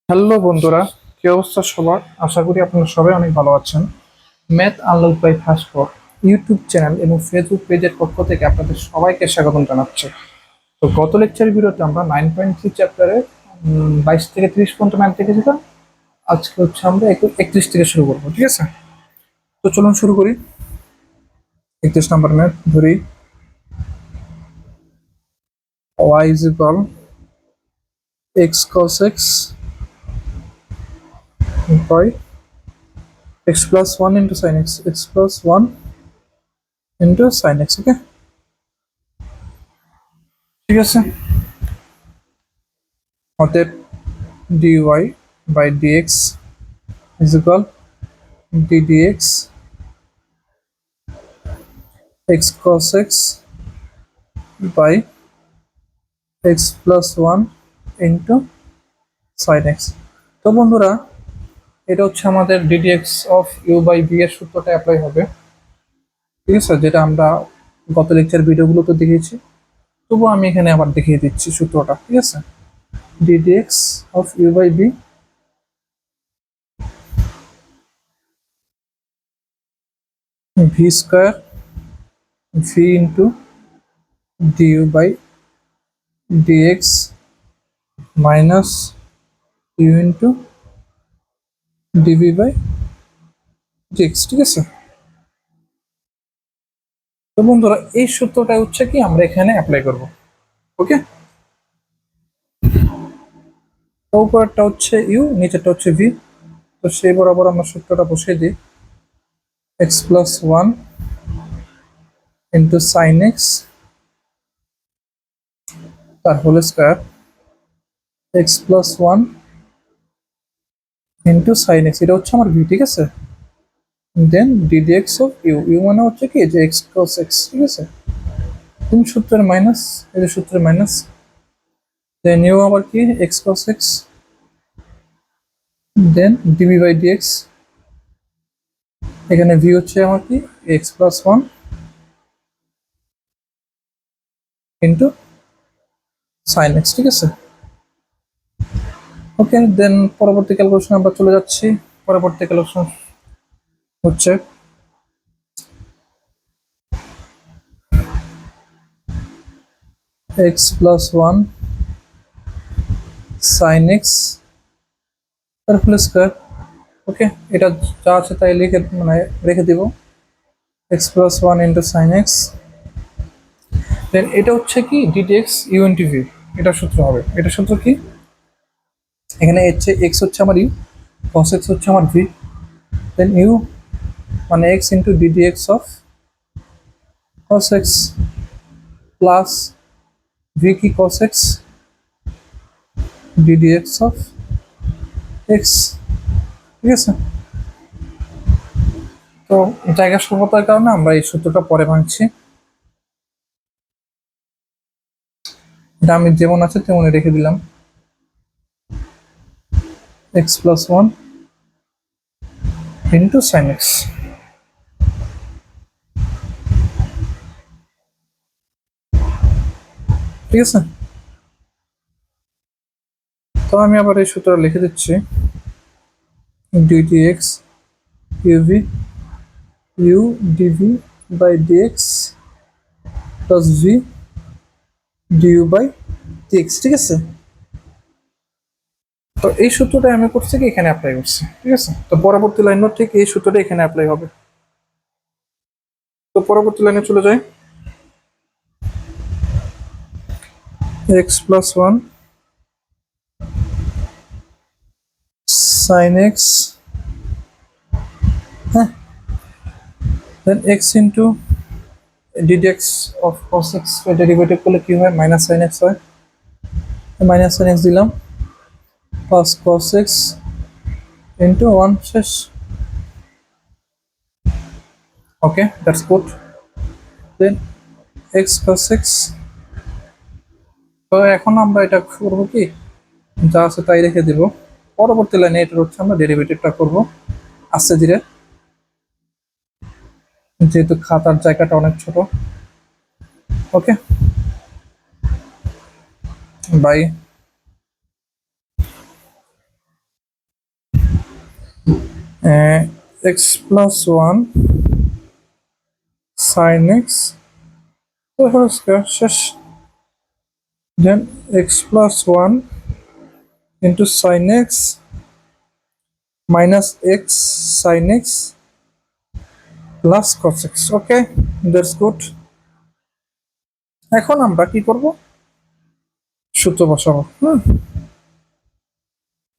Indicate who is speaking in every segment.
Speaker 1: Hello বন্ধুরা, কি অবস্থা সবার? আশা করি আপনারা সবাই অনেক ভালো আছেন। Math unlock by Bhaskar YouTube channel এবং ফেসবুক পেজের পক্ষ থেকে আপনাদের সবাইকে স্বাগতম জানাচ্ছি। তো গত লেকচার ভিডিওতে আমরা 9.3 চ্যাপ্টারে 22 থেকে 30 পর্যন্ত ম্যাথ দেখেছিলাম। আজকে হচ্ছে আমরা 31 থেকে শুরু করবো, ঠিক আছে? তো চলুন শুরু করি। 31 নম্বর ম্যাথ ধরি। y is equal x cos x by x plus 1 into sin x, x plus 1 into sin x, ওকে? ঠিক আছে, অতএব dy by dx is equal d dx x cos x by x plus 1 into sin x। তো বন্ধুরা, এটা হচ্ছে আমাদের ddx of u by v এর সূত্রটা অ্যাপ্লাই হবে, ঠিক আছে? যেটা আমরা গত লেকচার ভিডিওগুলোতে দেখিয়েছি, তবুও আমি এখানে আবার দেখিয়ে দিচ্ছি সূত্রটা, ঠিক আছে? ddx of u by v v square v into du by dx minus u into dv by dx, ঠিক আছে? তো বন্ধুরা, এই সূত্রটা হচ্ছে কি আমরা এখানে অ্যাপ্লাই করব, ওকে? তো উপরেরটা হচ্ছে ইউ, নিচেরটা হচ্ছে ভি। তো সেই বরাবর আমরা সূত্রটা বসিয়ে দিই। X plus one into sine x তার whole square, x plus one into sine x, এটা হচ্ছে আমার ভি, ঠিক আছে? Then d d x of u, u মানে হচ্ছে কি যে এক্স ক্রস এক্স, ঠিক আছে? তিন সূত্রের মাইনাস, এই যে সূত্রের মাইনাস, দেন ইউ আবার কি x cross x, then dv by dx, এখানে ভি হচ্ছে আমার কি x plus one into sine x, ঠিক আছে? ওকে, দেন পরবর্তী ক্যালকুলেশন আমরা চলে যাচ্ছি। পরবর্তী ক্যালকুলেশন হচ্ছে x plus one sine x তার হোল স্কোয়ার, ওকে? এটা যা আছে তাই লিখে মানে রেখে দিব, x plus one into sine x. Then এটা হচ্ছে কি ডিডিএক্স ইউ ইন্টু ভি, এটা সূত্র হবে। এটা সূত্র কি? এখানে হচ্ছে এক্স হচ্ছে আমার ইউ, কস এক্স হচ্ছে আমার ভি, দেন ইউ মানে x into ddx of cos x plus V কি cos x ddx of x, ঠিক আছে? তো জায়গা স্বল্পতার কারণে আমরা এই সূত্রটা পরে ভাঙছি। এটা আমি যেমন আছে তেমনই রেখে দিলাম, x plus one into sine x. ঠিক আছে, তো আমি আবার এই সূত্রটা লিখে দিচ্ছি, ddx uv u dv by dx plus v du by dx, ঠিক আছে? তো এই সূত্রটা আমি করছি কি এখানে অ্যাপ্লাই করছি, ঠিক আছে? তো পরবর্তী লাইনও ঠিক এই সূত্রটা এখানে অ্যাপ্লাই হবে। তো পরবর্তী লাইনে চলে যাই, x plus one sine x, হ্যাঁ, then x into ddx of cos x derivative করলে কি হয়, মাইনাস সাইন এক্স হয়, মাইনাস সাইন এক্স দিলাম, plus cos x into one, শেষ। Okay, that's good. Then x cos x. তো এখন আমরা এটা করবো কি, যা আছে তাই রেখে দিব। পরবর্তী লাইনে এটা হচ্ছে আমরা ডেরিভেটিভটা করব আস্তে ধীরে, যেহেতু খাতার জায়গাটা অনেক ছোট। ওকে, by. x plus 1 sin x the whole square শেষ। Then x plus 1 into sin x minus x sin x plus cos x. Okay, that's good. এখন আমরা কি করব, সূত্র বসাবো।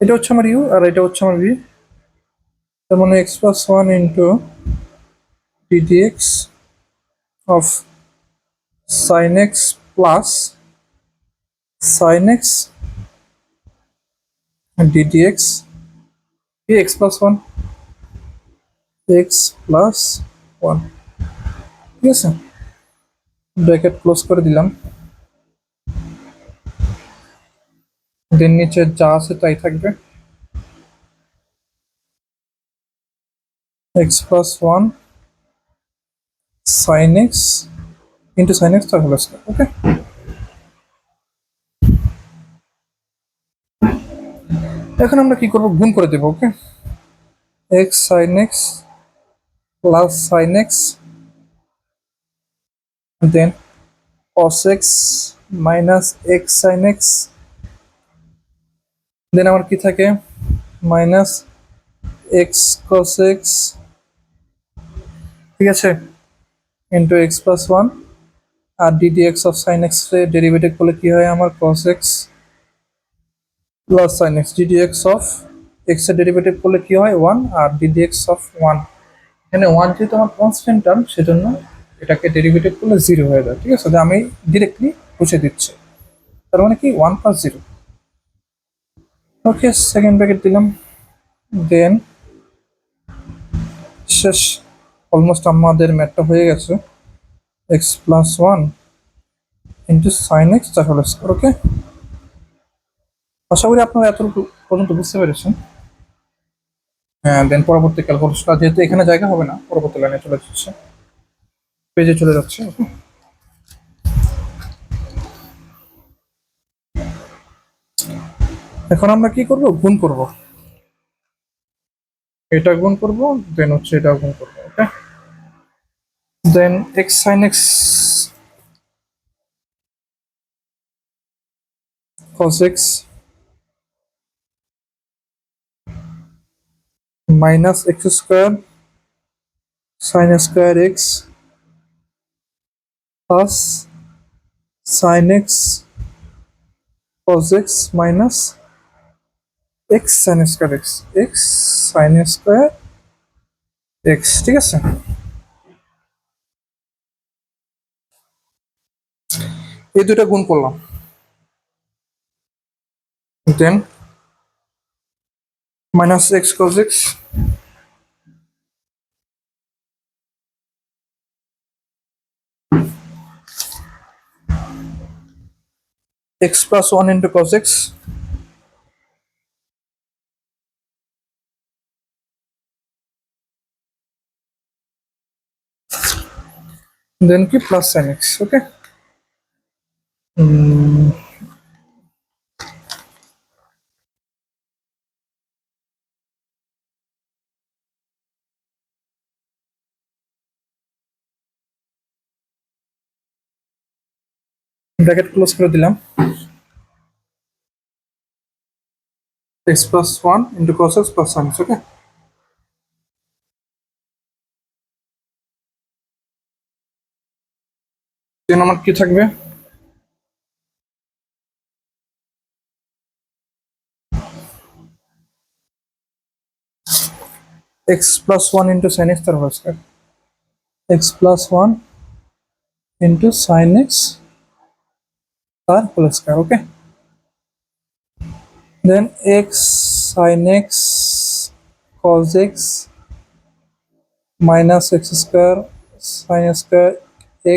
Speaker 1: এটা হচ্ছে আমার u আর এটা হচ্ছে আমার v, তার মানে x plus 1 into ddx of sin x plus sin x ddx x plus 1 x plus 1, ঠিক আছে, ব্র্যাকেট ক্লোজ করে দিলাম। দেন নিচে যা আছে তাই থাকবে, x plus 1 sin x into sin x তার হোল স্কয়ার। ওকে, এখন আমরা কি করব, গুণ করে দেব। ওকে, x sin x plus sin x then cos x minus x sin x, then আমার কি থাকে, মাইনাস x cos x, ঠিক আছে, ইন্টু x plus 1 আর ddx of sin x এর ডেরিভেটিভ করলে কি হয় আমার, cos x plus sin x ddx of x এর ডেরিভেটিভ করলে কি হয় 1 আর ddx of 1, এখানে 1 যেহেতু আমার কনস্ট্যান্ট টার্ম সেজন্য এটাকে ডেরিভেটিভ করলে 0 হয়ে যায়। ঠিক আছে, আমি ডিরেক্টলি বসে দিচ্ছি, তার মানে কি 1 plus 0। ওকে, সেকেন্ড ব্র্যাকেট দিলাম, দেন শেষ, অলমোস্ট আমাদের ম্যাথটা হয়ে গেছে, x plus 1 into sin x তার হোল স্কয়ার। ওকে, আশা করি আপনারা এতটুকু পর্যন্ত বুঝতে পেরেছেন। দেন পরবর্তী ক্যালকুলেশনটা যেহেতু এখানে জায়গা হবে না, পরবর্তী লাইনে চলে যাচ্ছে, পেজে চলে যাচ্ছে। এখন আমরা কি করব, গুণ করব, এটা গুণ করব, দেন হচ্ছে এটা গুণ করব। ওকে, দেন x sin x cos x minus x square sin square x plus sin x cos x minus x sin square x sin square x, ঠিক আছে। এই দুটো গুণ করলাম, দেন minus x cos x x plus 1 into cos x দেন কি plus sin x। ওকে, bracket close করে দিলাম, x plus 1 into cos x plus sin x। ওকে, দেন আমার কি থাকবে, x plus 1 into sin x তার whole square, x plus 1 into sin x তার whole square. Okay, then x sin x cos x minus x square sin square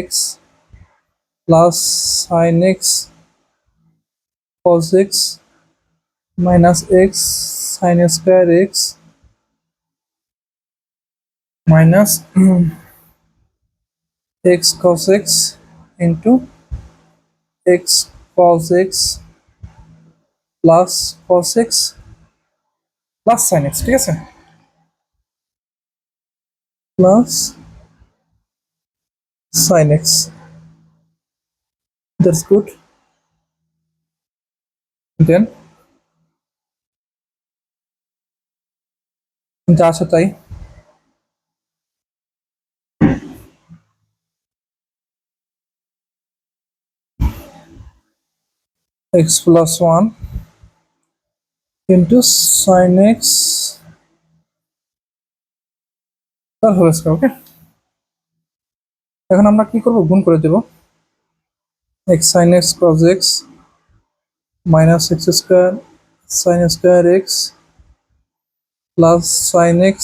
Speaker 1: x plus sin x cos x minus x sin square x minus x cos x into x cos x plus cos x plus sin x, ঠিক আছে। plus sin x. That's good. Then যা আছে তাই x plus 1 into sin x তার whole square. ওকে, এখন আমরা কি করব, গুণ করে দেব x sin x cos x minus x square sin square x plus sin x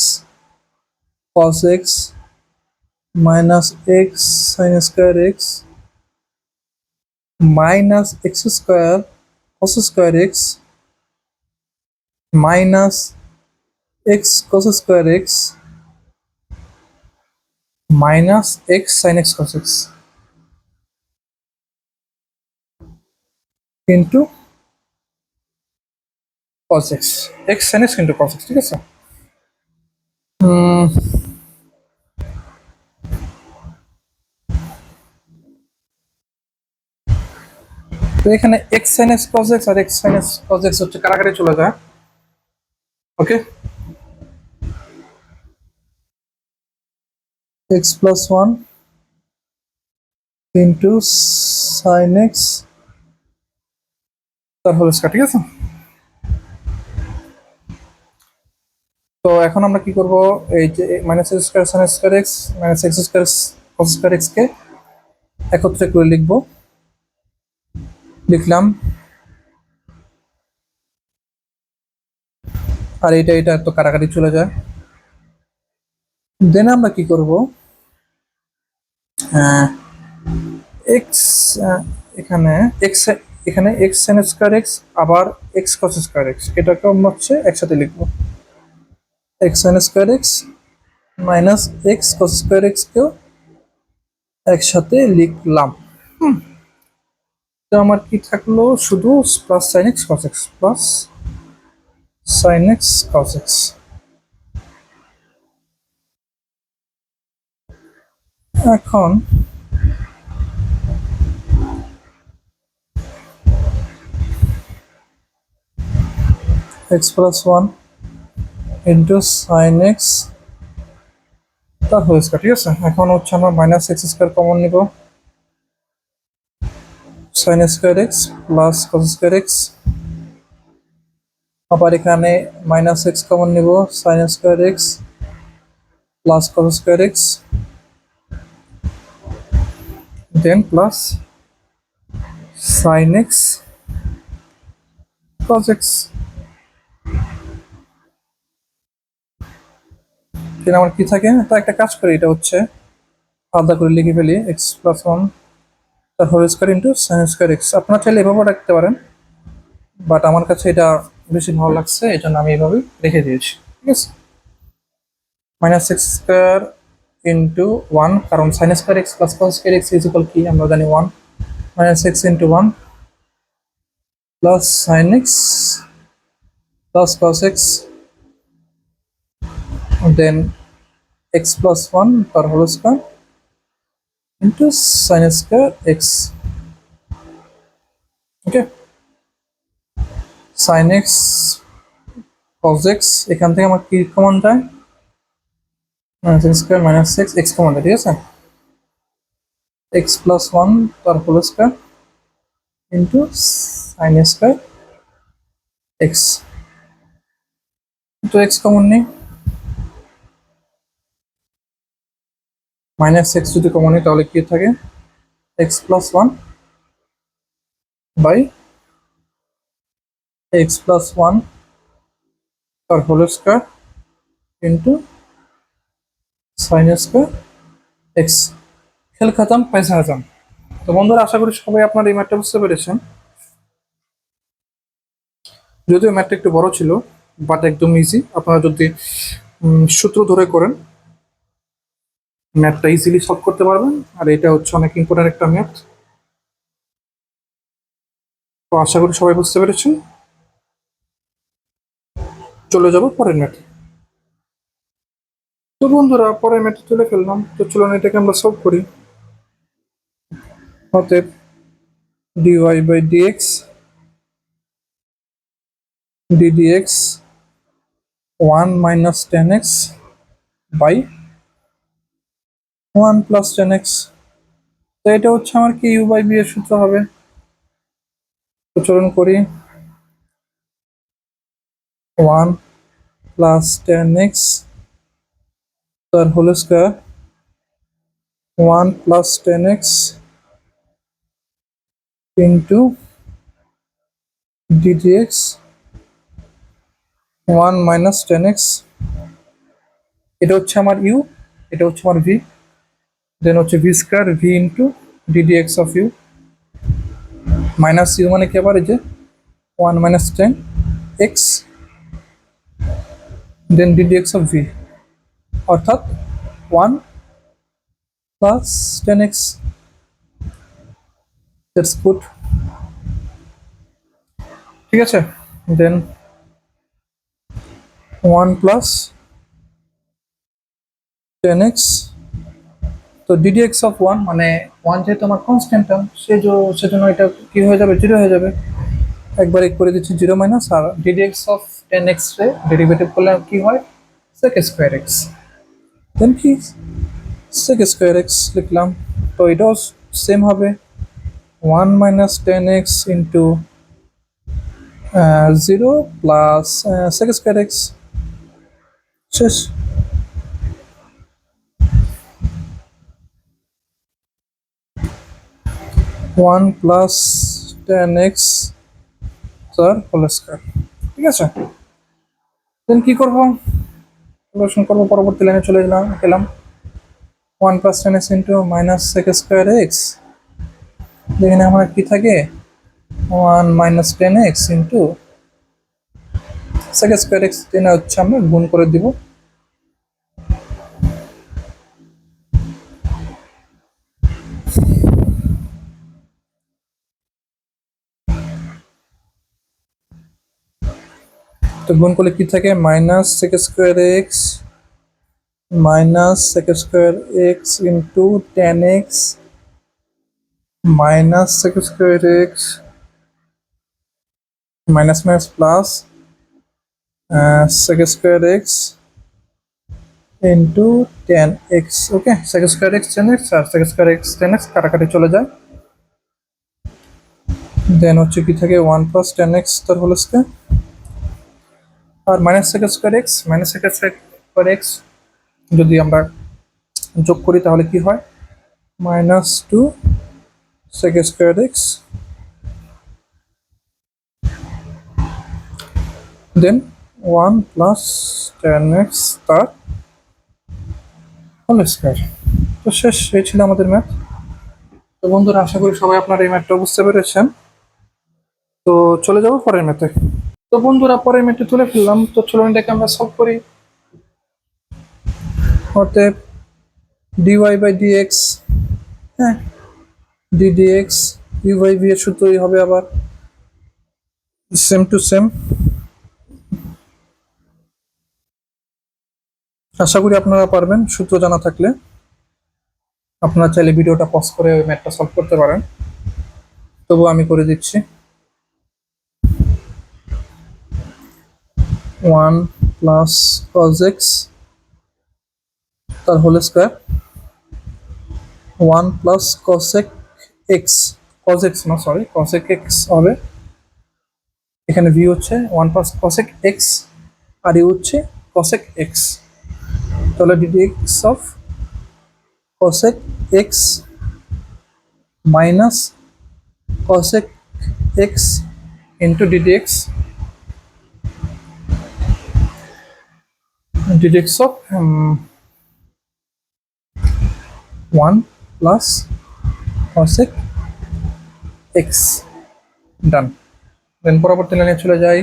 Speaker 1: cos x minus x sin square x minus x square cos square x minus x cos square x minus x sin x cos x into cos x, x sin x into cos x, ঠিক আছে। তো এখানে x sin x cos x আর x sin x cos x হচ্ছে কারাগারে চলে যায়। ওকে, x plus 1 into sin x তার whole square, ঠিক আছে। তো এখন আমরা কি করব, এই যে minus x square sin square x minus x square cos square x কে একত্রে করে লিখলাম, আর এটা তো কাটাকাটি চলে যায়। দেন আমরা কি করব, এক্স এখানে এক্স এখানে এক্স sin স্কয়ার x আবার এক্স cos স্কয়ার x এটাকে আমরা হচ্ছে একসাথে লিখব, x sin square x minus x cos square x কেও একসাথে লিখলাম। তো আমার কি থাকলো, শুধু plus sin x cos x plus sin x cos x। এখন x plus 1 into sin x তার হোল স্কয়ার, ঠিক আছে। এখন হচ্ছে আমরা মাইনাস এক্স স্কয়ার কমন নিব, sin square x plus cos square x, আবার এখানে মাইনাস এক্স কমন নিব, sin square x plus cos square x then plus sin x cos x। Then আমার কি থাকে, তা একটা কাজ করি, এটা হচ্ছে আলাদা করে লিখে ফেলি, x প্লাস 1 তার whole square into sin square x। আপনারা চাইলে এভাবেও রাখতে পারেন, বাট আমার কাছে এটা বেশি ভালো লাগছে, এই জন্য আমি এইভাবেই রেখে দিয়েছি, ঠিক আছে। মাইনাস এক্স স্কয়ার ইন্টু 1, কারণ sin square x plus cos square x is equal কি আমরা জানি 1, minus x into 1 plus sin x plus cos x then x plus 1 তার whole square into sin square x। Okay, sin x cos x, এখান থেকে আমার কি common যায়, minus x square minus x, x common যায়, ঠিক আছে। x plus 1 তার whole square into sin square x। তো x কমন নেই, মাইনাস এক্স যদি কমন নেই তাহলে কি থাকে, x plus 1 by x plus 1 তার whole square into sin square x. খেল খতম, পয়সা খতম। তো বন্ধুরা, আশা করি সবাই আপনার এই ম্যাথটা বুঝতে পেরেছেন। যদিও ম্যাথটা একটু বড় ছিল, বাট একদম ইজি। আপনারা যদি সূত্র ধরে করেন, ম্যাথটা ইজিলি সলভ করতে পারবেন। আর এটা হচ্ছে অনেক ইম্পর্টেন্ট একটা ম্যাথ। তো আশা করি সবাই বুঝতে পেরেছেন। চলে যাব পরের ম্যাথে। তো বন্ধুরা পরে ম্যাথে তুলে ফেললাম, তো চলুন এটাকে আমরা সলভ করি। অতএব dy by ddx 1 minus 10x by 1 plus 10x। তো এটা হচ্ছে আমার কি ইউ বাই বি এর সূত্র হবে। তো চলুন করি। 1 প্লাস 10x তার whole square 1 plus 10x into ddx 1 minus 10x। এটা হচ্ছে আমার ইউ, এটা হচ্ছে আমার ভি, দেন হচ্ছে v square v into ddx of u minus u মানে কি আবার এই যে 1 minus 10x then ddx of v অর্থাৎ 1 প্লাস 10x। দ্যাটস গুড, ঠিক আছে। দেন 1 প্লাস 10x, তো ddx অফ 1 মানে 1 যেহেতু আমার কনস্ট্যান্ট টার্ম সেজন্য এটা কি হয়ে যাবে, জিরো হয়ে যাবে। একবার এক করে দিচ্ছি জিরো মাইনাস, আর ddx অফ 10x রে ডেরিভেটিভ করলে কি হয় sec স্কয়ার x, দেন কি sec স্কয়ার x লিখলাম। তো এটাও সেম হবে 1 minus 10x into 0 plus sec square x, শেষ। ওয়ান প্লাস 10x তার হোল স্কয়ার, ঠিক আছে। দেন কি করবো, সলিউশন করবো, পরবর্তী লাইনে চলে গেলাম। 1 plus 10x into minus sec square x, যেখানে আমার কি থাকে 1 minus 10x into sec square x, যেটা হচ্ছে আমরা গুণ করে দিব। তো গুণ করলে কি থাকে minus sec square x minus sec square x into 10x minus sec square x minus minus plus sec square x into 10x। ওকে, sec স্কয়ার x 10x আর sec স্কয়ার x 10x কাটাকাটি চলে যায়। দেন হচ্ছে কি থাকে 1 প্লাস 10x তার whole square আর minus sec square x minus sec square x যদি আমরা যোগ করি তাহলে কি হয় minus 2 sec square x, then 1 plus 10x তার হোল স্কয়ার। তো শেষ, এই ছিল আমাদের ম্যাথ। তো বন্ধুরা আশা করি সবাই আপনারা এই ম্যাথটা বুঝতে পেরেছেন। তো চলে যাবো পরের ম্যাথে। তো বন্ধুরা পরের ম্যাথে তুলে ফেললাম, তো চলুন এটাকে আমরা সলভ করি। অতএব dy বাই dx, হ্যাঁ ddx u বাই v এর সূত্রই হবে আবার সেম টু সেম। আশা করি আপনারা পারবেন সূত্র জানা থাকলে। আপনারা চাইলে ভিডিওটা পজ করে ওই ম্যাথটা সলভ করতে পারেন, তবু আমি করে দিচ্ছি। 1 প্লাস cos x তার whole square 1 plus cosec x, cos x না সরি cosec x হবে। এখানে v হচ্ছে 1 প্লাস cosec x আর ইউ হচ্ছে cosec x, তাহলে ddx of cosec x minus cosec x into ddx of 1 plus cosec x, done. Then পরবর্তী লাইনে চলে যাই।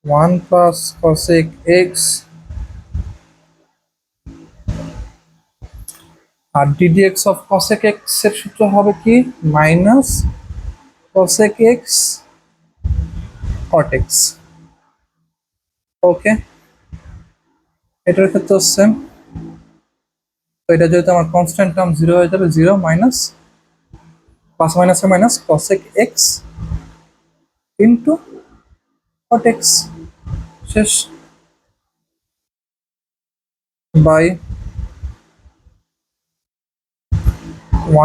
Speaker 1: 1 প্লাস cosec x আর ddx অফ cosec x এর সূত্র হবে কি minus cosec x cot x। ওকে, এটার ক্ষেত্রে সেম এটা যেহেতু আমার কনস্ট্যান্ট টার্ম 0 হয়ে যাবে, 0 মাইনাস প্লাস মাইনাসে minus cosec x into cot x, শেষ, বাই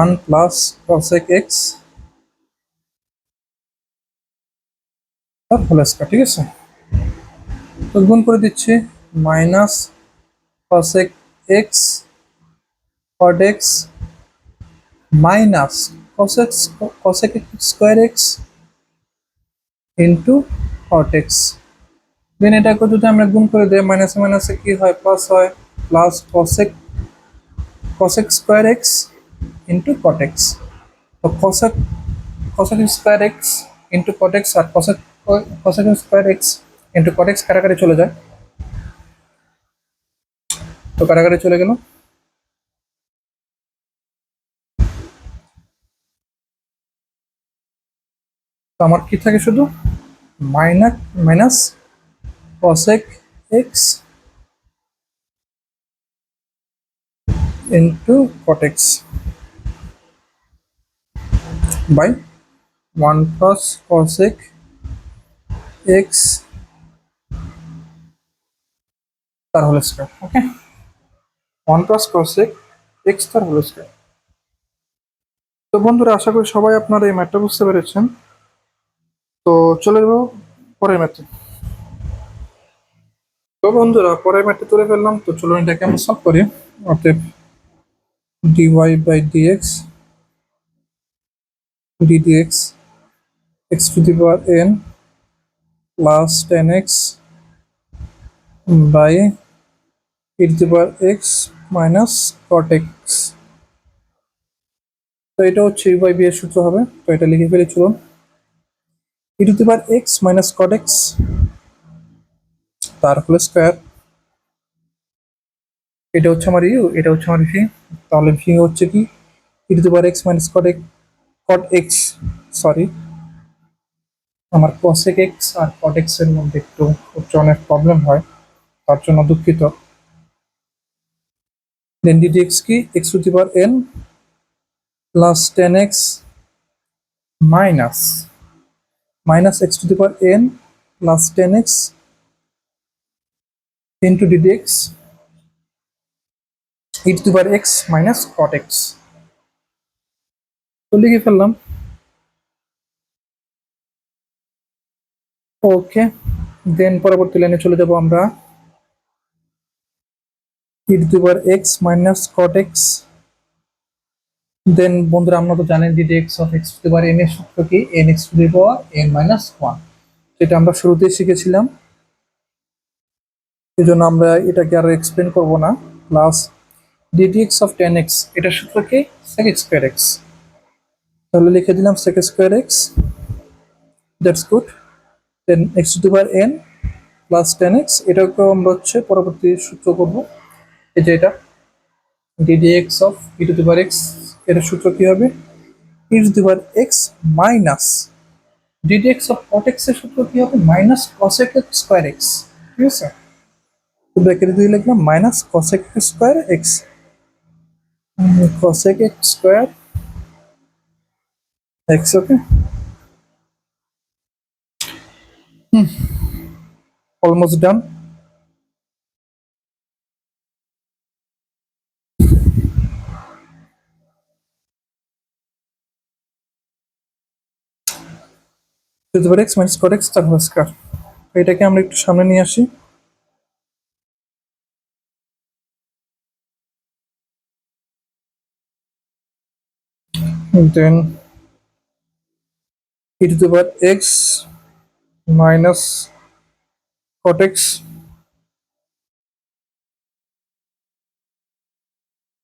Speaker 1: 1 প্লাস কসেক এক্স তার হোল স্কয়ার। ঠিক আছে, তো গুণ করে দিচ্ছি, minus cosec x cot x minus cosec cosec square x into cot x. Then এটাকে যদি আমরা গুণ করে দিই, মাইনাসে মাইনাসে কি হয়, প্লাস হয়, plus cosec cosec square x into cot x. তো cosec cosec square x into cot x আর cosec cosec square x into cot x কাটাকাটি চলে যায়, তো কাটাকাটি চলে গেল। তো আমার কি থাকে শুধু minus minus cosec x into cot x by 1 plus cosec x তার whole square. Okay, 1 plus cosec x তার হোল স্কয়ার। তো বন্ধুরা, আশা করি সবাই আপনারা এই ম্যাথটা বুঝতে পেরেছেন। তো চলে যাবো পরের ম্যাথে। তো বন্ধুরা, পরের ম্যাথটা তুলে ফেললাম, তো চলুন এটাকে আমরা সলভ করি। অতএব dy by dx ddx x to the power n plus 10x by e to the power x minus cot x। তো এটা হচ্ছে u বাই b এর সূত্র হবে, তো এটা লিখে ফেলি চলুন। e to the power x minus cot x তার হোল স্কয়ার, এটা হচ্ছে আমার ইউ, এটা হচ্ছে আমার ভি। তাহলে ভি হচ্ছে কি, e to the power x minus cot x, sorry, আমার cosec x আর cot x এর মধ্যে একটু উচ্চারণের প্রবলেম হয়, তার জন্য দুঃখিত। দেন ddx কি, x to the power n plus 10x minus minus x to the power n plus 10x into ddx e to the power x minus cot x। তো লিখে ফেললাম। ওকে, দেন পরবর্তী লাইনে চলে যাব আমরা। e to the power x minus cot x, দেন বন্ধুরা আমরা তো জানেন ddx of x to the power n এর সূত্র কি, n x to the power n minus 1, যেটা আমরা শুরুতেই শিখেছিলাম, এই জন্য আমরা এটাকে আর এক্সপ্লেন করব না। প্লাস ddx অফ 10x, এটা সূত্র কি, sec স্কয়ার x, তাহলে লিখে দিলাম sec square x, that's good. Then x to the power n plus 10x, এটাকেও আমরা হচ্ছে পরবর্তী সূত্র করব, এই যে এটা ddx of e to the power x, এর সূত্র কি হবে, e to the power x minus ddx of cot x এর সূত্র কি হবে, minus cosec x square x। ঠিক আছে, তো ব্র্যাকেটে দিয়ে লিখলাম minus cosec x square x, cosec x square x। Okay, almost done. Two the power x minus cot x তার হোল স্কয়ার, এটাকে আমরা একটু সামনে নিয়ে আসি। দেন e to the power x minus cot x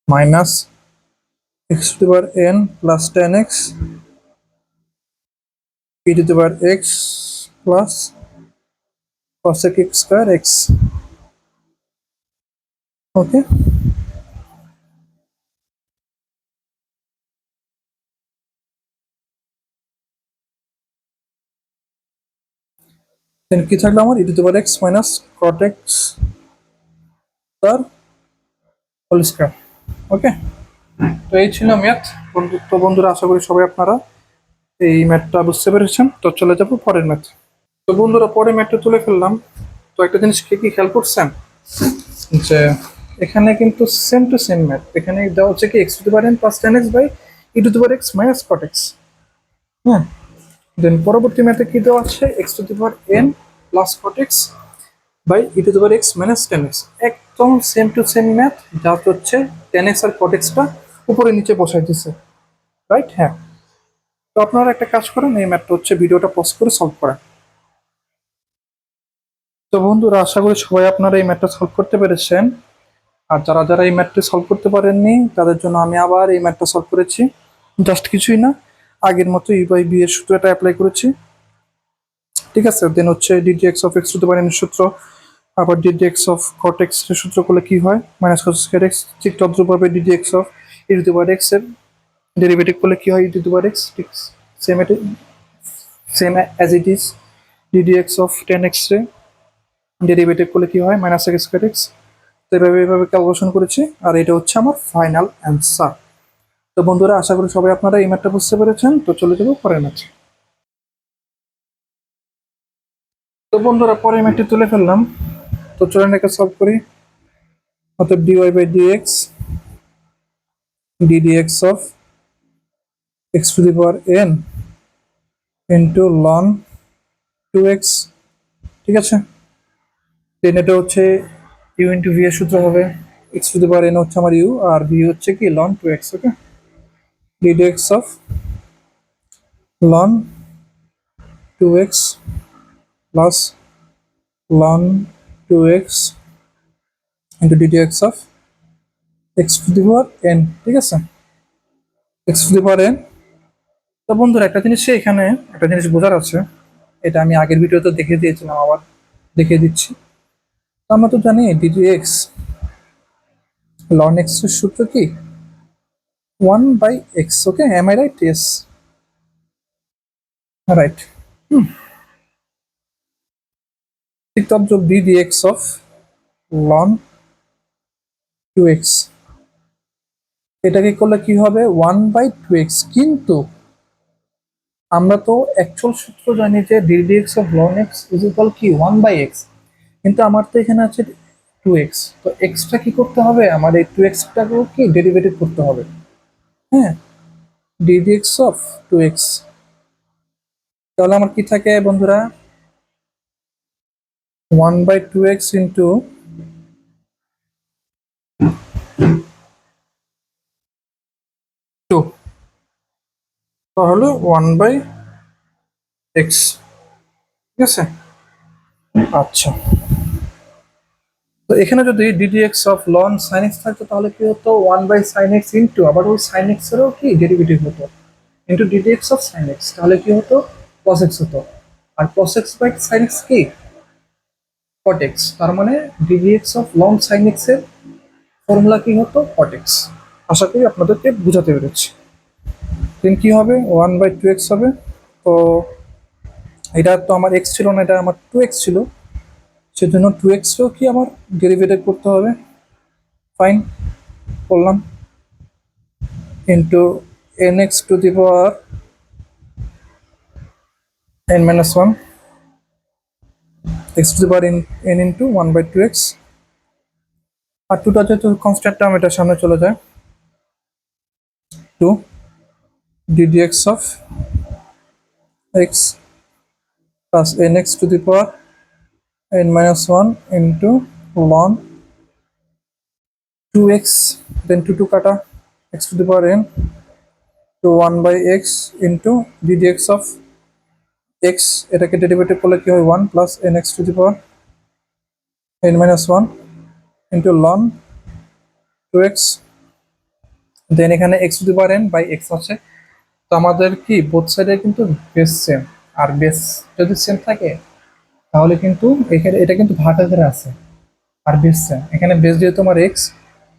Speaker 1: minus x to the power n plus 10x e to the power x plus cosec x square x। ওকে, দেন কি থাকলো আমার, e to the power x minus cot x তার whole square. ওকে, তো এই ছিল math. বন্ধুরা, আশা করি সবাই আপনারা এই ম্যাথটা বুঝতে পেরেছেন। তো চলে যাব পরের ম্যাথ। তো বন্ধুরা, পরের ম্যাথটা তুলে ফেললাম। তো একটা জিনিস কি খেয়াল করছেন যে এখানে কিন্তু সেম টু সেম ম্যাথ। এখানে দেওয়া হচ্ছে কি x to the power n plus ten x by e to the power x minus cot x. হ্যাঁ, দেন পরবর্তী ম্যাথে কি দেওয়া আছে, x to the power n plus cot x by e to the power x minus ten x. একদম same to same math, যা হচ্ছে ten x আর কট এক্সটা উপরে নিচে বসাই দিচ্ছে, রাইট? হ্যাঁ, তো আপনারা একটা কাজ করেন, এই ম্যাথটা হচ্ছে ভিডিওটা পজ করে সলভ করেন। তো বন্ধুরা, আশা করি সবাই আপনারা এই ম্যাথটা সলভ করতে পেরেছেন। আর যারা যারা এই ম্যাথটা সলভ করতে পারেননি, তাদের জন্য আমি আবার এই ম্যাথটা সলভ করেছি। জাস্ট কিছুই না, আগের মতো ই বাই বি এর সূত্রটা অ্যাপ্লাই করেছি। ঠিক আছে, দেন হচ্ছে DD x of x to the power n এর সূত্র, আবার DD x of cot x এর সূত্র করলে কি হয়, মাইনাস কস স্কয়ার এক্স। ঠিক তদ্রুপভাবে d d x of e to the power x এর ডেরিভেটিভ করলে কি হয়, e to the power x. ঠিক same same as it is d d x of ten x এর ডেরিভেটিভ করলে কি হয়, মাইনাস এক্স স্কয়ার এক্স। তো এভাবে ক্যালকুলেশন করেছি, আর এটা হচ্ছে আমার ফাইনাল অ্যান্সার। তো বন্ধুরা, আশা করি সবাই আপনারা এই ম্যাথটা বুঝতে পেরেছেন। তো চলে যাবো পরের ম্যাথ। তো বন্ধুরা, পরের ম্যাথটি তুলে ফেললাম। তো চলেন একে সলভ করি। অর্থাৎ dy by dx ddx of x to the power n into ln two x. ঠিক আছে, দেন এটা হচ্ছে ইউ ইন্টু ভি এর সূত্র হবে। X to the power n হচ্ছে আমার ইউ, আর ভি হচ্ছে কি ln two x. Okay, ddx of ln two x plus ln two x into ddx of x to the power n. ঠিক আছে, x to the power n. তো বন্ধুরা, একটা জিনিস এখানে একটা জিনিস বোঝার আছে। এটা আমি আগের ভিডিওতে দেখিয়ে দিয়েছিলাম, আবার দেখিয়ে দিচ্ছি। তো আমরা তো জানি ডিডি এক্স লন এক্স এর সূত্র কি one by x. Okay, am I right? Yes, right. ঠিক তদ্রুপ dd x of ln two x, এটাকে করলে কি হবে ওয়ান বাই টু এক্স। কিন্তু আমরা তো অ্যাকচুয়াল সূত্র জানি যে DD x of loan x is equal কি ওয়ান বাই এক্স। কিন্তু আমার তো এখানে আছে টু এক্স, তো এক্সটা কি করতে হবে, আমার এই টু এক্সটাকেও কি ডেরিভেটিভ করতে হবে। হ্যাঁ, dd x of two x, তাহলে আমার কি থাকে বন্ধুরা, one by two x into two, তাহলে ওয়ান বাই এক্স। ঠিক আছে, আচ্ছা। তো এখানে যদি dd x of ln sine x থাকতো, তাহলে কি হতো one by sine x into আবার ওই সাইন এক্স এরও কি ডেরিভেটিভ হতো into DD x of sine x, তাহলে কি হতো কস এক্স হতো। আর cos x by sine x কি কট এক্স, তার মানে DD x of ln sine x এর ফর্মুলা কি হতো কট এক্স। আশা করি আপনাদেরকে বুঝাতে পেরেছি। দেন কি হবে ওয়ান বাই টু এক্স হবে। তো এটা তো আমার এক্স ছিল না, এটা আমার টু এক্স ছিল, সেজন্য টু এক্সও কি আমার ডেরিভেটিভ করতে হবে। ফাইন, করলাম into n x to the power n minus one x to the power n into one by two x. আর টুটা যেহেতু কনস্ট্যান্ট টার্ম, এটা সামনে চলে যায়, two d d x of x plus n x to the power n minus one into ln two x, then two কাটা x to the power n to one by x into DD x of x, এটাকে derivative করলে কি হয় one plus n x to the power n minus one into ln two x. Then এখানে x to the power n by x আছে। তো আমাদের কি both সাইডে কিন্তু বেস সেম, আর বেস যদি সেম থাকে তাহলে কিন্তু এখানে এটা কিন্তু ভাগাকারে আছে, আর বেস সেম। এখানে বেস যেহেতু আমার এক্স,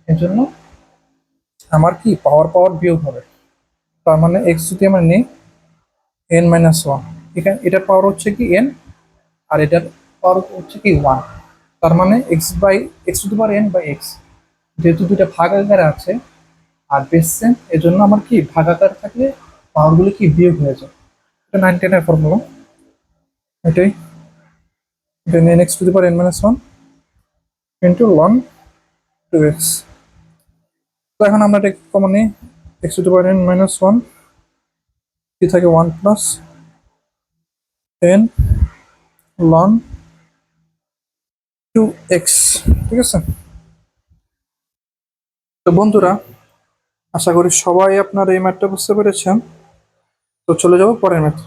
Speaker 1: এর জন্য আমার কি পাওয়ার পাওয়ার বিয়োগ হবে। তার মানে এক্স যদি আমরা নিই এন মাইনাস ওয়ান, এখানে এটার পাওয়ার হচ্ছে কি এন, আর এটার পাওয়ার হচ্ছে কি ওয়ান। তার মানে x by x to the power n by x, যেহেতু দুইটা ভাগ আকারে আছে আর বেস সেম, এজন্য আমার কি ভাগ আকার থাকলে পাওয়ারগুলো কি বিয়োগ হয়ে যায়। এটা 9 এর ফর্মুলা, এটাই। দেন n x to the power n minus 1 into loan 2x। তো এখন আমরা এটা কমন নিই, x to the power n minus 1 কি থাকে 1 প্লাস n লন 2x, ঠিক আছে। তো বন্ধুরা, আশা করি সবাই আপনার এই ম্যাথটা বুঝতে পেরেছেন। তো চলে যাবো পরের ম্যাথ।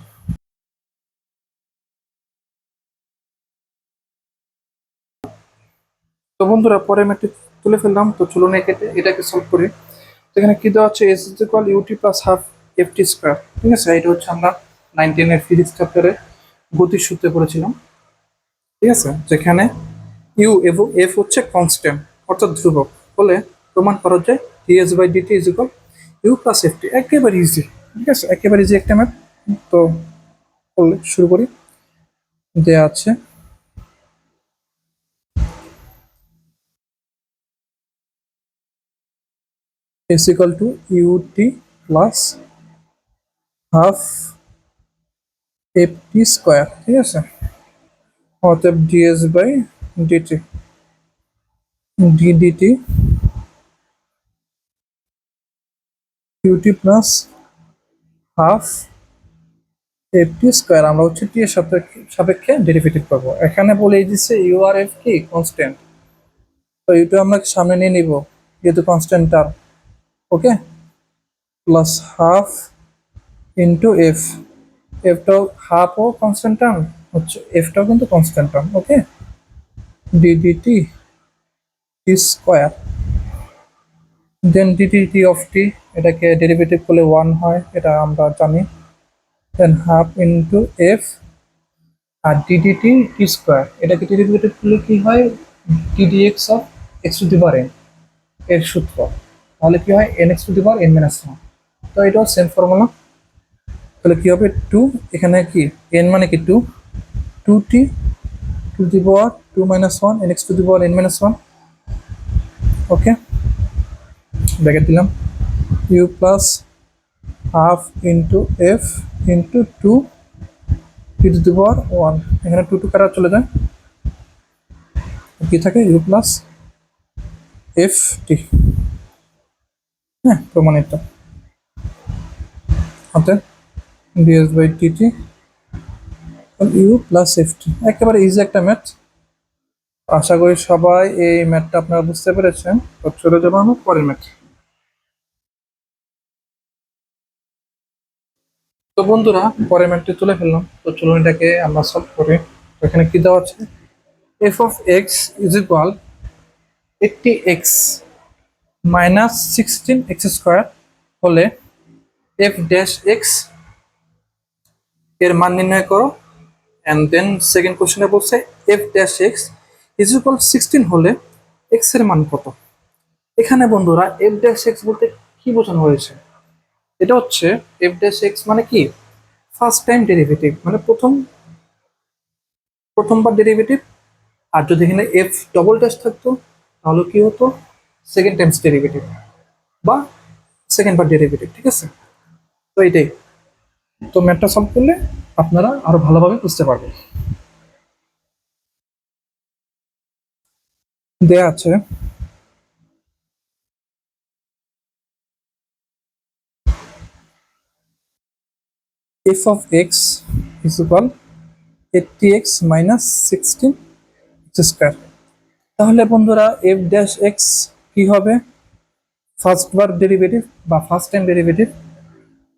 Speaker 1: তো বন্ধুরা, পরের ম্যাথটি তুলে ফেললাম। তো চলুন এটাকে সলভ করি। তো এখানে কি দেওয়া হচ্ছে, s is equal ut plus half f t square, ঠিক আছে। এটা হচ্ছে আমরা 9 এর ফিজিক্স চ্যাপ্টারে গতির সূত্রে পড়েছিলাম, ঠিক আছে। যেখানে ইউ এবং এফ হচ্ছে কনস্ট্যান্ট অর্থাৎ ধ্রুবক হলে প্রমাণ করা যায় ds by dt is equal u plus f t. একেবারে ইজি, ঠিক আছে, একেবারে ইজি একটা ম্যাথ। তো করলে শুরু করি। দেওয়া আছে s equal to ut plus half f t square, ঠিক আছে। অতএব ds by dt ddt ut plus half f t square, আমরা হচ্ছে টি এর সাপেক্ষে ডেরিভেটিভ পাবো। এখানে বলে দিচ্ছে ইউ আর এফ কি কনস্ট্যান্ট, তো এটা আমরা সামনে নিয়ে নিব যেহেতু constant term, okay. Plus half into f, এফটাও হাফ ও কনস্ট্যান্ট টার্ম হচ্ছে, এফটাও কিন্তু constant term, okay. D dt t square, then d dt of t, এটাকে ডেরিভেটিভ করলে 1 হয়, এটা আমরা জানি। দেন হাফ ইন্টু এফ, আর ডিডিটি টি স্কোয়ার, এটাকে ডেরিভেটিভ করলে কি হয়, d dx of x to the power n এর সূত্র, তাহলে কি হয় N x to the power n minus one. তো এটাও সেম ফর্মুলা। তাহলে কি হবে টু, এখানে কি এন মানে কি two, two t to the power two minus one n x to the power n minus one, okay. Bracket দিলাম, u plus half into f into two t to the power one, এখানে two two কাটা চলে যায়, কি থাকে you plus f টি, হ্যাঁ প্রমাণিত। অতএব ds by dt u plus f t, একেবারে ইজি একটা ম্যাথ। আশা করি সবাই এই ম্যাথটা আপনারা বুঝতে পেরেছেন। তো চলে যাবো আমরা পরের ম্যাথ। তো বন্ধুরা, পরের ম্যাথটি তুলে ফেললাম। তো চলুন এটাকে আমরা সলভ করি। তো এখানে কি দেওয়া আছে, F of x is equal 80x minus 16x square হলে এফ ড্যাশ এক্স এর মান নির্ণয় করো। অ্যান্ড দেন সেকেন্ড কোশ্চেনে বলছে F dash x is equal 16 হলে এক্স এর মান কত। এখানে বন্ধুরা এফ ড্যাশ এক্স বলতে কি বোঝানো হয়েছে, এটা হচ্ছে এফ ড্যাশ এক্স মানে কি ফার্স্ট টাইম ডেরিভেটিভ, মানে প্রথমবার ডেরিভেটিভ। আর যদি এখানে এফ ডবল ড্যাশ থাকতো তাহলে কি হতো, সেকেন্ড টাইমস ডেরিভেটিভ বা সেকেন্ড বার ডেরিভেটিভ, ঠিক আছে। তো এটাই, তো ম্যাথটা সলভ করলে আপনারা আরো ভালোভাবে বুঝতে পারবেন। দেয়া আছে F of x is equal 80x minus 16x square. তাহলে বন্ধুরা এফ ড্যাশ এক্স কি হবে, ফার্স্ট বার ডেরিভেটিভ বা ফার্স্ট টাইম ডেরিভেটিভ,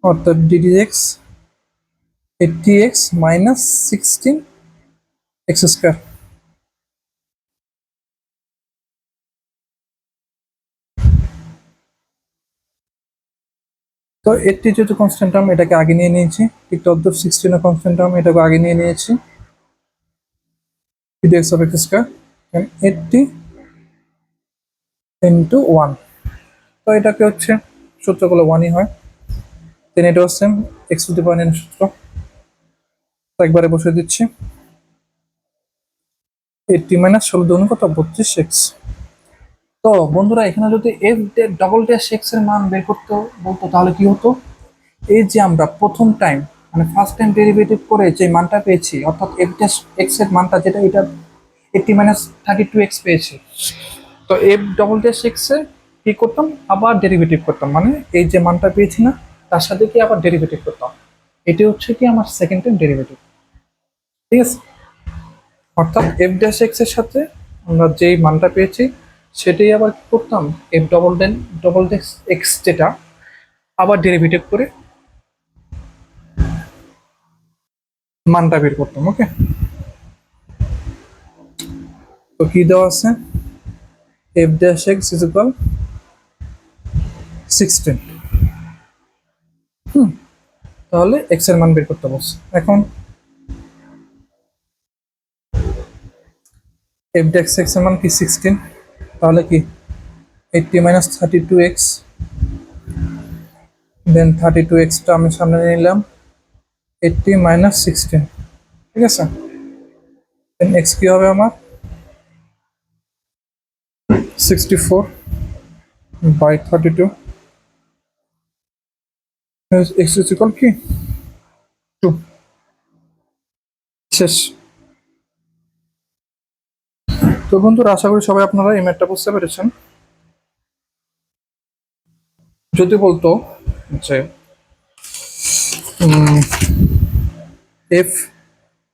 Speaker 1: অর্থাৎ ddx 80x minus 16x square. তো 80 যেহেতু কনস্ট্যান্ট টার্ম, এটাকে আগে নিয়ে নিয়েছি, ঠিক তদ্রুপ 16 কনস্ট্যান্ট টার্ম, এটাকে আগে নিয়ে নিয়েছি, ddx of x square 80 into one. তো এটাকে হচ্ছে সূত্রগুলো ওয়ানই হয়। দেন এটাও same x to the power N সূত্র, তো একবারে বসে দিচ্ছি 80 মাইনাস 16 দুগুণ কত 32x, তো বন্ধুরা এখানে যদি এফ ডবল ড্যাশ এক্স এর মান বের করতে বলতো তাহলে কি হতো, এই যে আমরা প্রথম টাইম মানে ফার্স্ট টাইম ডেরিভেটিভ করে যে মানটা পেয়েছি অর্থাৎ এফ ড্যাশ এক্স এর মানটা যেটা এটা 80 - 32x পেয়েছি, তো এফ ডবল ড্যাশ এক্স এ কি করতাম আবার ডেরিভেটিভ করতাম, মানে এই যে মানটা পেয়েছি না তার সাথে কি আবার ডেরিভেটিভ করতাম। এটি হচ্ছে কি আমার সেকেন্ড টাইম ডেরিভেটিভ। ঠিক আছে, অর্থাৎ এফ ড্যাশ এক্স এর সাথে আমরা যেই মানটা পেয়েছি সেটাই আবার কি করতাম, এফ ডবল ড্যাশ এক্স যেটা আবার ডেরিভেটিভ করে মানটা বের করতাম। ওকে, তো কি দেওয়া আছে, F dash x is equal 16। তাহলে এক্স এর মান বের করতে বলছে। এখন এফ ড্যাশ এক্স এর মান কি 16, তাহলে কি 80 - 32x, দেন 32xটা আমি সামনে নিলাম, 80 - 16। ঠিক আছে, দেন এক্স কি হবে আমার 64/32, এক্স ইজ ইকুয়াল কি 2। শেষ। তো বন্ধুরা আশা করি সবাই আপনারা এই ম্যাথটা বুঝতে পেরেছেন। যদি বলতো যে এফ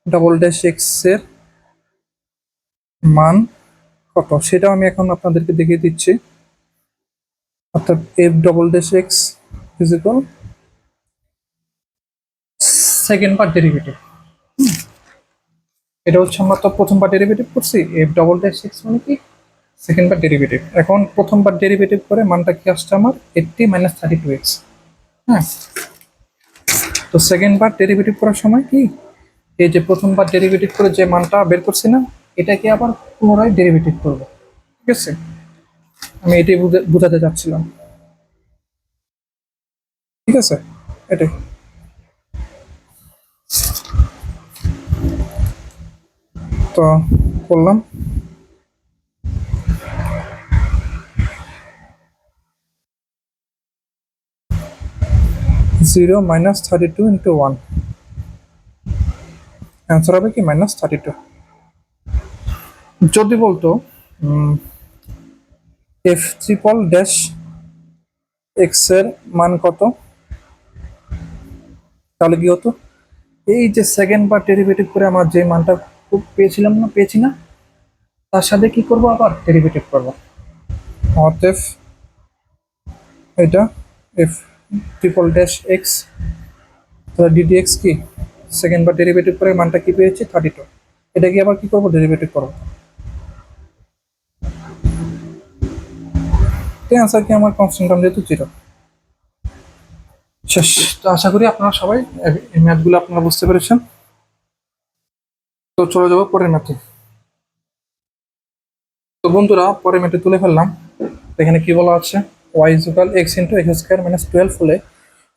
Speaker 1: ডবল ড্যাশ এক্স এর মান কত সেটাও আমি এখন আপনাদেরকে দেখিয়ে দিচ্ছি। অর্থাৎ F double dash x is equal second part derivative. এটা হচ্ছে আমরা তো প্রথমবার ডেরিভেটিভ করছি, এফ ডবল ড্যাশ এক্স মানে কি সেকেন্ড বার ডেরিভেটিভ। এখন প্রথমবার ডেরিভেটিভ করে মানটা কি আসছে আমার 80 - 32x। হ্যাঁ, তো সেকেন্ড বার ডেরিভেটিভ করার সময় কি এই যে প্রথমবার ডেরিভেটিভ করে যে মানটা বের করছি না এটাকে আবার পুনরায় ডেরিভেটিভ করব। ঠিক আছে, আমি এটাই বোঝাতে চাচ্ছিলাম। ঠিক আছে, এটাই। তো করলাম, জিরো -32 × 1, অ্যান্সার হবে কি -32। যদি বলতো এফ ট্রিপল ড্যাশ এক্স এর মান কত, তাহলে কি হতো, এই যে সেকেন্ড বার ডেরিভেটিভ করে আমার যে মানটা পেয়েছি না তার সাথে কি করব আবার ডেরিভেটিভ করব। অতএব এটা এফ ট্রিপল ড্যাশ এক্স, তাহলে ডিডি এক্স কি সেকেন্ড বার ডেরিভেটিভ করে মানটা কি পেয়েছি 32, এটা কি আবার কি করব ডেরিভেটিভ করব। তাই আনসার কি আমার কনস্ট্যান্ট টার্ম যেহেতু 0। শেষ। তো আশা করি আপনারা সবাই এই ম্যাথগুলো আপনারা বুঝতে পেরেছেন। তো চলে যাবো পরের ম্যাথে। তো বন্ধুরা পরের ম্যাথে তুলে ফেললাম। এখানে কি বলা আছে, y = x × x² - 12 হলে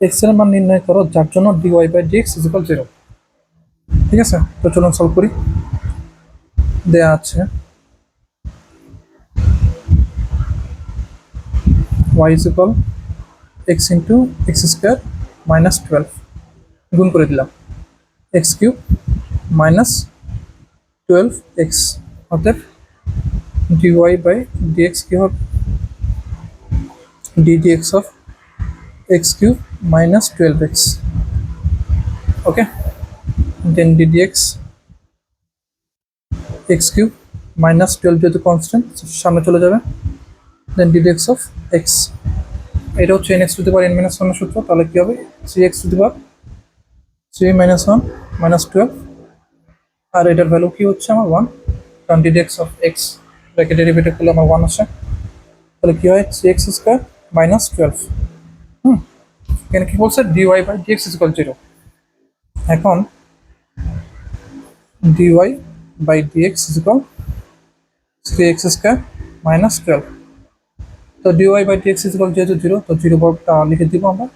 Speaker 1: x এর মান নির্ণয় করো যার জন্য dy/dx = 0। ঠিক আছে, তো চলুন সলভ করি। দেয়া আছে y = x × x² - 12, গুণ করে দিলাম x³ - 12x, অতএব dy/dx কি হবে ddx of x³ - 12x। Okay, then ddx x³ - 12 যেহেতু কনস্ট্যান্ট সামনে চলে যাবে, দেন ddx of x, এটা হচ্ছে nx⁻n - 1 এর সূত্র, তাহলে কি হবে 3x⁻3 - 1 - 12, আর এটার ভ্যালু কি হচ্ছে আমার 1, কারণ ddx of x এটাকে ডেরিভেটিভ করলে আমার 1 আসে, তাহলে কি হয় 3x² - 12। এখানে কি বলছে dy/dx = 0। এখন dy/dx = 3x² - 12, তো dy/dx যেহেতু 0, তো 0 বর্গটা লিখে দিব আমরা,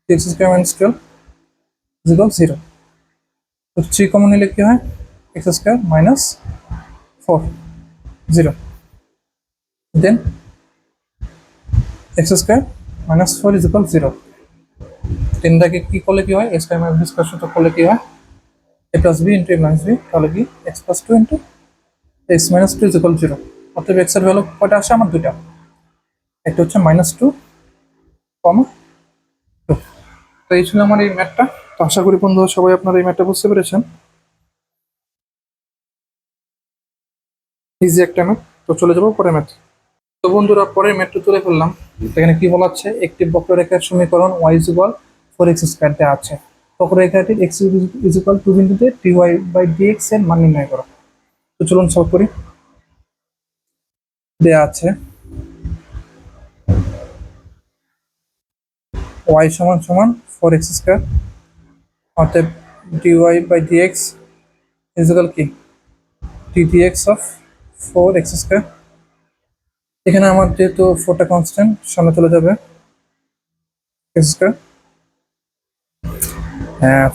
Speaker 1: 3x² - 12 = 0। তো 3 কমন নিলে কি হয় x² - 4, 0, then x square minus four is equal zero. তিনটাকে কি করলে কি হয়, a square minus b square সূত্র করলে কি হয়, a plus b into a minus b, তাহলে কি x plus two into x minus two is equal zero. অর্থাৎ এক্স এর ভ্যালু কয়টা আসে আমার, দুইটা, একটা হচ্ছে মাইনাস টু কমা টু। তো এই ছিল আমার এই ম্যাথটা। তো আশা করি বন্ধুরা সবাই আপনারা এই ম্যাথটা বুঝতে পেরেছেন, ইজি একটা ম্যাথ। তো চলে যাবো পরের ম্যাথ। তো বন্ধুরা পরের ম্যাথটা তুলে ফেললাম। এখানে কি বলা হচ্ছে, একটি বক্ররেখার সমীকরণ y is equal four x square দেওয়া আছে। বক্ররেখাটির এক্স ইজ ইকুয়াল টু বিন্দুতে d y by d x এর মান নির্ণয় করো। তো চলুন সলভ করি। দেওয়া আছে ওয়াই সমান সমান ফোর এক্স স্কোয়ার, অর্থাৎ d y by d x is equal কি d d x of four x square. এখানে আমার যেহেতু ফোরটা কনস্ট্যান্ট, সামনে চলে যাবে x square,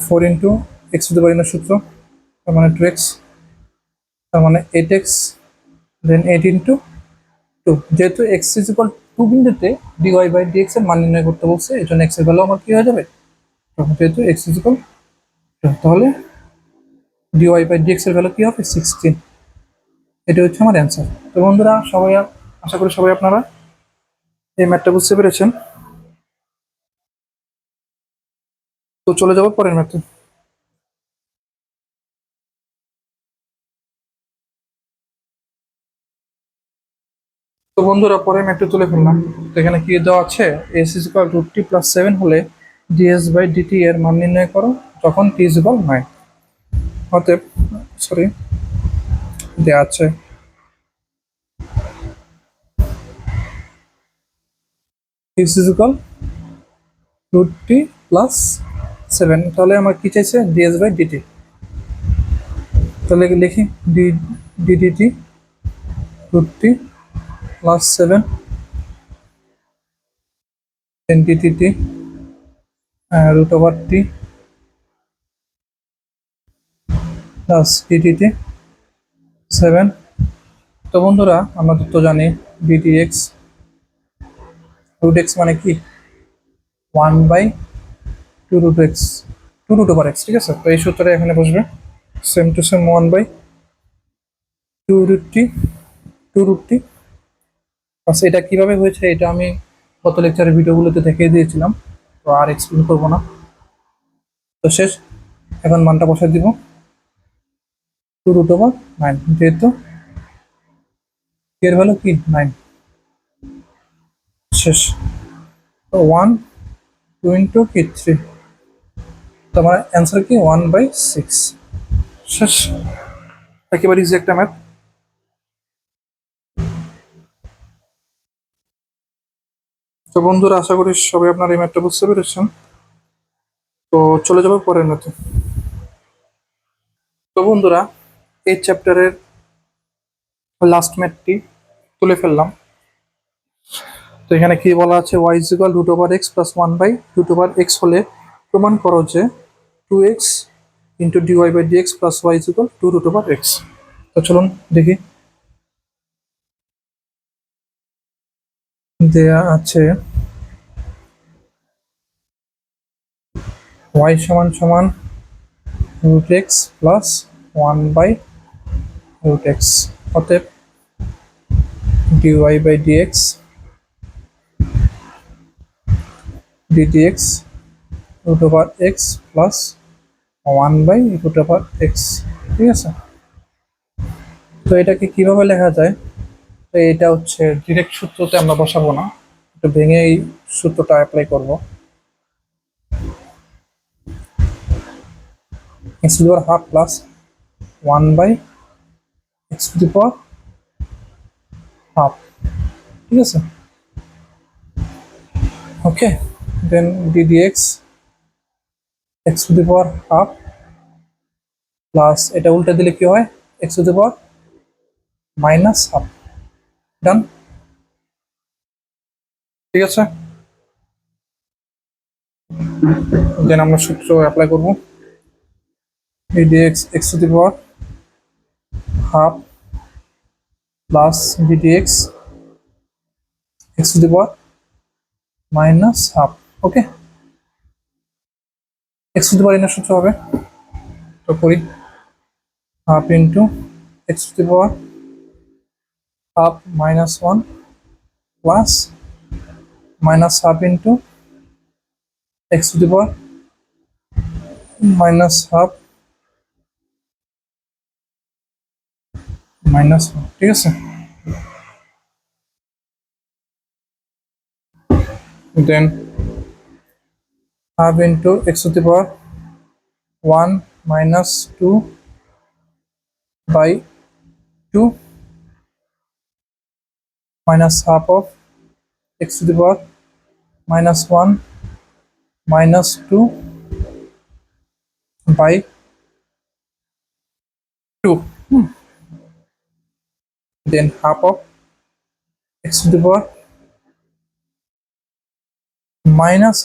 Speaker 1: four into x to the power সূত্র, তার মানে টু এক্স, তার মানে eight x, then eight into two. যেহেতু এক্স ইজ ইকুয়াল টু বিন্দুতে ডিওয়াই বাই ডিএক্স এর মান নির্ণয় করতে বলছে, এই জন্য এক্স এর ভ্যালু আমার কি হয়ে যাবে, যেহেতু এক্স ইজ ইকুয়াল টু, তাহলে ডিওয়াই বাই ডিএক্স এর ভ্যালু কি হবে, 16। এটা হচ্ছে আমার অ্যান্সার। তো বন্ধুরা সবাই, আশা করি সবাই আপনারা এই ম্যাথটা বুঝতে পেরেছেন। তো চলে যাবো পরের ম্যাথে। তো বন্ধুরা পরের ম্যাথটা তুলে ফেললাম। তো এখানে কি দেওয়া আছে, s is equal root t plus seven হলে ডিএস বাই ডিটি এর মান নির্ণয় করো যখন টি ইজ ইকুয়াল 9। অতএব সরি, দেওয়া আছে x is equal root t plus seven, তাহলে আমার কি চাইছে, ডিএস বাই ডিটি। তাহলে লিখি d ddt root t plus seven ddt root over t plus ddt seven. তো বন্ধুরা আমরা তো জানি ডিটি এক্স রুট এক্স মানে কি one by two root X, two root over x, ঠিক আছে। তো এই সূত্রটা এখানে বসবে, same to same one by two root T, two root T. আচ্ছা এটা কিভাবে হয়েছে এটা আমি গত লেকচারের ভিডিওগুলোতে দেখিয়ে দিয়েছিলাম, তো আর এক্সপ্লেন করবো না। তো শেষ, এখন মানটা বসাই দিব টু রুট ওভার নাইন, যেহেতু এর ভ্যালু কি 9। শেষ, তো ওয়ান টু ইন্টু কি থ্রি, তো আমার অ্যান্সার কি 1/6। শেষ, একেবারে ইজি একটা ম্যাথ। তো বন্ধুরা আশা করি সবাই আপনার এই ম্যাথটা বুঝতে পেরেছেন। তো চলে যাবো পরের ম্যাথে। তো বন্ধুরা এই চ্যাপ্টারের লাস্ট ম্যাথটি তুলে ফেললাম। তো এখানে কি বলা আছে, y is equal root over x plus one by root over x হলে প্রমাণ করো যে two x into dy by dx plus y is equal to root over x. তো চলুন দেখি। দেয়া আছে ওয়াই সমান সমান root x plus one by root x, অতএব dy by dx d dx root over x plus one by root over x, ঠিক আছে। তো এটাকে কিভাবে লেখা যায়, তো এটা হচ্ছে ডিরেক্ট সূত্রতে আমরা বসাবো না, একটু ভেঙে এই সূত্রটা অ্যাপ্লাই করব। X to the power half plus one by x to the power half, ঠিক আছে। Okay, then d dx x to the power half plus এটা উল্টে দিলে কি হয়, x to the power minus half. Done, ঠিক আছে। দেন আমরা সূত্র অ্যাপ্লাই করব, d dx x to the power half plus d dx x to the power minus half. Okay, x to the power এর সূত্র হবে, তো করি half into x to the power half minus one plus minus half into x to the power minus half minus one. ঠিক আছে, then half into x to the power one minus two by two minus half of x to the power minus 1 minus 2 by 2. Then half of x to the power minus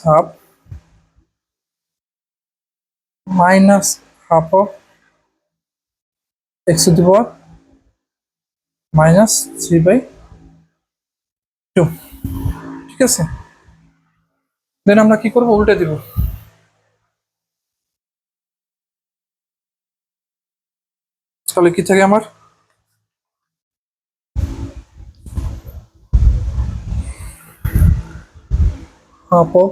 Speaker 1: half of x to the power minus 3 by 2. ঠিক আছে, then আমরা কি করব, উল্টে দিব। তাহলে কি থাকে আমার, half of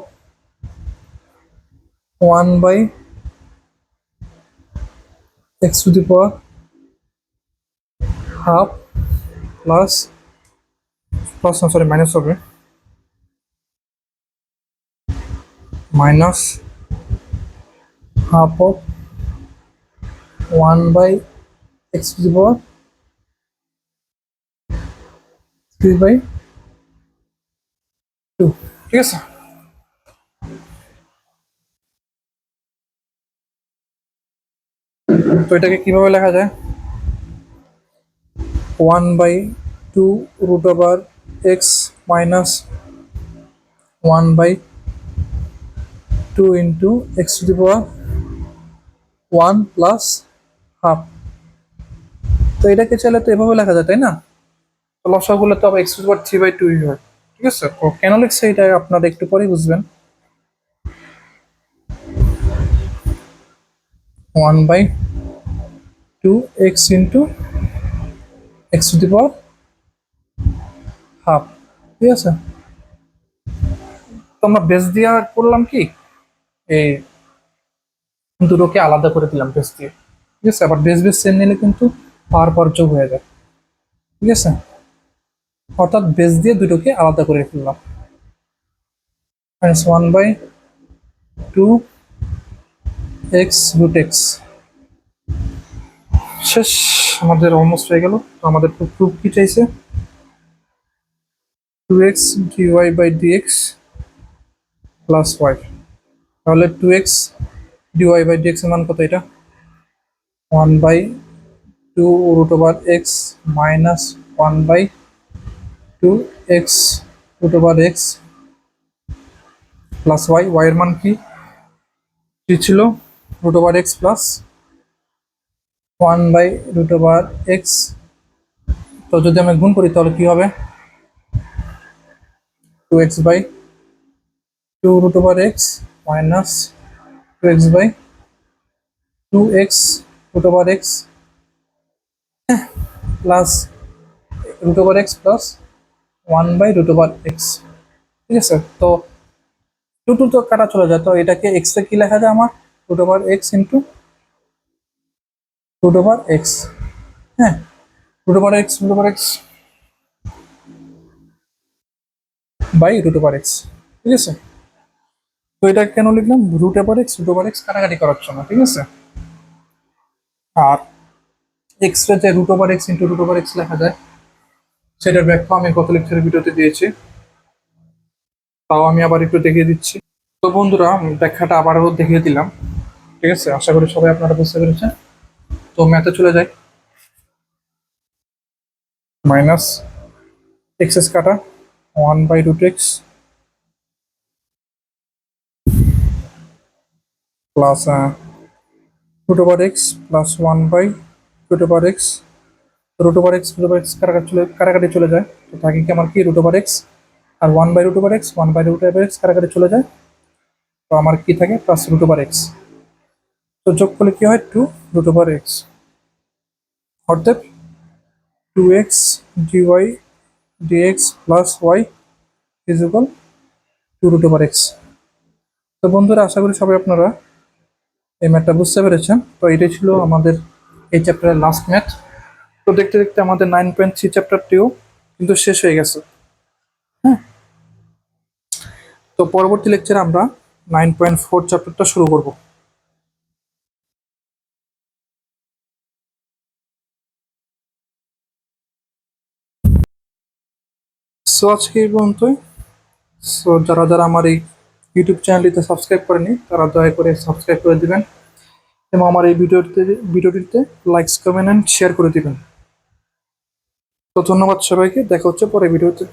Speaker 1: 1 by x to the power half plus না সরি মাইনাস হবে, minus half of 1 by x to the power 3 by 2। ঠিক আছে, তো এটাকে কিভাবে লেখা যায়, 1 by 2 root over x minus 1 by 2 into x to the power 1 plus half। তো এটাকে চাইলে তো এভাবে লেখা যায়, তাই না? তো লসাগুলো তো আবার x to the power 3 by 2 হয়। ঠিক আছে, তো কেন লিখছে এটা আপনারা একটু পরে বুঝবেন। 1 by 2x into x to the power half. ঠিক আছে, তো আমরা বেস দিয়ে করলাম কি, এই দুটোকে আলাদা করে দিলাম বেস দিয়ে। ঠিক আছে, আবার বেস বেস সেম নিলে কিন্তু পাওয়ার যোগ হয়ে যায়। ঠিক আছে, অর্থাৎ বেস দিয়ে দুটোকে আলাদা করে ফেললাম। Minus 1 by 2 x root x। শেষ, আমাদের অলমোস্ট হয়ে গেল। আমাদের প্রুফ কি চাইছে, 2x dy by dx plus y। তাহলে 2x dy by dx এর মান কত, এটা 1 by 2 root over x minus 1 by 2x root over x plus y। y এর মান কি ছিল, root over x plus 1 by root over x। তো যদি আমি গুণ করি তাহলে কি হবে, 2x by 2 root over x minus 2x by 2x root over x plus root over x plus 1 by root over x। ঠিক আছে, তো 2 তো কাটা চলে যায়, তো এটাকে x এ কি লেখা যায় আমার, root over x into root over x। হ্যাঁ, root over x by root over x। ঠিক আছে, তো এটা কেন লিখলাম, root over x কাটাকাটি করার জন্য। ঠিক আছে, আর x এর যে root over x into root over x লেখা যায় সেটার ব্যাখ্যা আমি গত লেকচারের ভিডিওতে দিয়েছি, তাও আমি আবার একটু দেখিয়ে দিচ্ছি। তো বন্ধুরা, ব্যাখ্যাটা আবারও দেখিয়ে দিলাম। ঠিক আছে, আশা করি সবাই আপনারা বুঝতে পেরেছেন। তো ম্যাথে চলে যাই, মাইনাস এক্স কাটা 1 by root x plus root over x plus 1 by root over x। root over x কাটাকাটি চলে যায়, তো থাকে কি আমার কি root over x আর 1/√x 1/√x কাটাকাটি চলে যায়, তো আমার কি থাকে +√x। তো যোগ করলে কি হয় 2√x, অর্থাৎ 2x dy dx plus y is equal 2√x। তো বন্ধুরা, আশা করি সবাই আপনারা এই ম্যাথটা বুঝতে পেরেছেন। তো এটাই ছিল আমাদের এই চ্যাপ্টারের লাস্ট ম্যাথ। তো দেখতে দেখতে আমাদের 9.3 চ্যাপ্টারটিও কিন্তু শেষ হয়ে গেছে। হ্যাঁ, তো পরবর্তী লেকচারে আমরা 9.4 চ্যাপ্টারটা শুরু করব। সো আজকে এই পর্যন্তই। সো যারা যারা আমার এই ইউটিউব চ্যানেলটিতে সাবস্ক্রাইব করেনি তারা দয়া করে সাবস্ক্রাইব করে দিবেন এবং আমার এই ভিডিওটিতে লাইকস কমেন্ট অ্যান্ড শেয়ার করে দিবেন। তো ধন্যবাদ সবাইকে, দেখা হচ্ছে পরের ভিডিওতে।